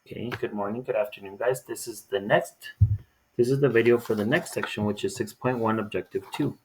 Okay, good morning, good afternoon, guys. This is the video for the next section, which is 6.1, Objective 2.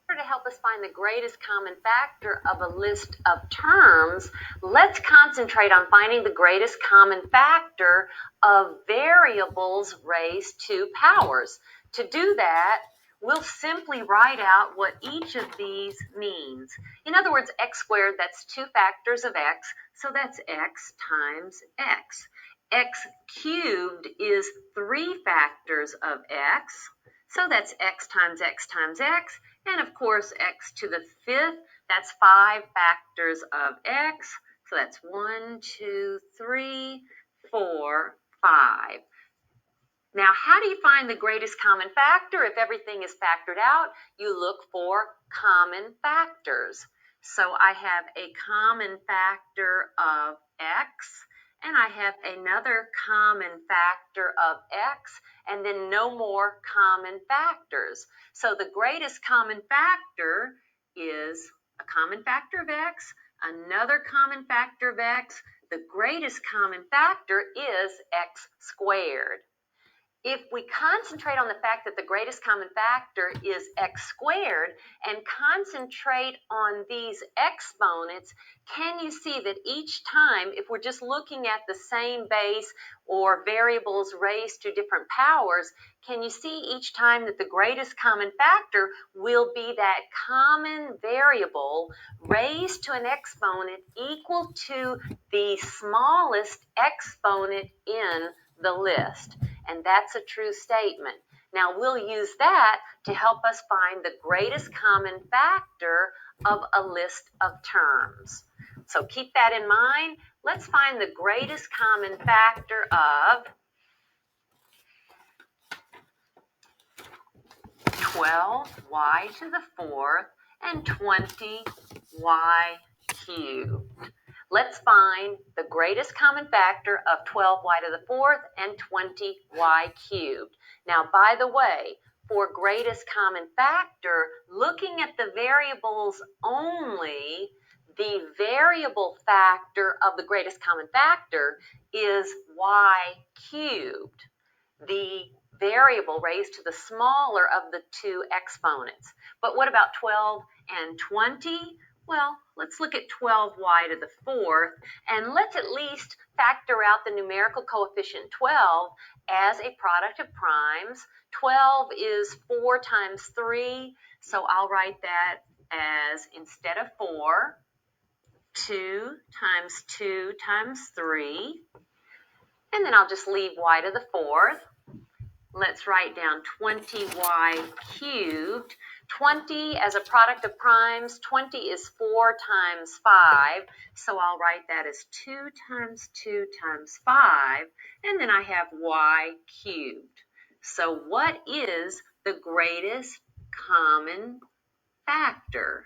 To help us find the greatest common factor of a list of terms, let's concentrate on finding the greatest common factor of variables raised to powers. To do that, we'll simply write out what each of these means. In other words, x squared, that's 2 factors of x, so that's x times x. X cubed is 3 factors of x, so that's x times x times x. And of course, x to the 5th, that's 5 factors of x. So that's 1, 2, 3, 4, 5. Now, how do you find the greatest common factor? If everything is factored out, you look for common factors. So I have a common factor of x, and I have another common factor of x, and then no more common factors. So the greatest common factor is a common factor of x, another common factor of x. The greatest common factor is x squared. If we concentrate on the fact that the greatest common factor is x squared and concentrate on these exponents, can you see that each time, if we're just looking at the same base or variables raised to different powers, can you see each time that the greatest common factor will be that common variable raised to an exponent equal to the smallest exponent in the list? And that's a true statement. Now we'll use that to help us find the greatest common factor of a list of terms. So keep that in mind. Let's find the greatest common factor of 12y to the 4th and 20y cubed. Let's find the greatest common factor of 12y to the 4th and 20y cubed. Now, by the way, for greatest common factor, looking at the variables only, the variable factor of the greatest common factor is y cubed, the variable raised to the smaller of the two exponents. But what about 12 and 20? Well, let's look at 12y to the 4th, and let's at least factor out the numerical coefficient 12 as a product of primes. 12 is 4 times 3, so I'll write that as, instead of 4, 2 times 2 times 3, and then I'll just leave y to the 4th. Let's write down 20y cubed. 20 as a product of primes, 20 is 4 times 5, so I'll write that as 2 times 2 times 5, and then I have y cubed. So what is the greatest common factor?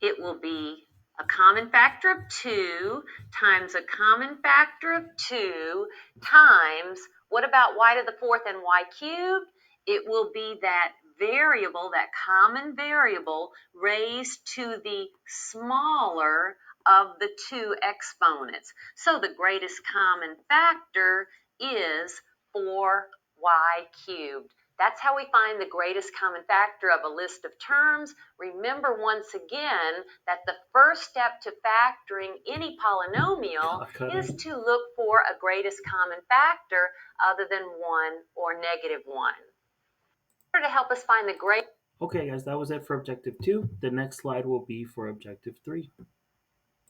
It will be a common factor of 2 times a common factor of 2 times, what about y to the 4th and y cubed? It will be that variable, that common variable, raised to the smaller of the two exponents. So the greatest common factor is 4y cubed. That's how we find the greatest common factor of a list of terms. Remember once again that the first step to factoring any polynomial is to look for a greatest common factor other than 1 or negative 1. To help us find the greatest. Okay, guys, that was it for Objective 2. The next slide will be for Objective 3.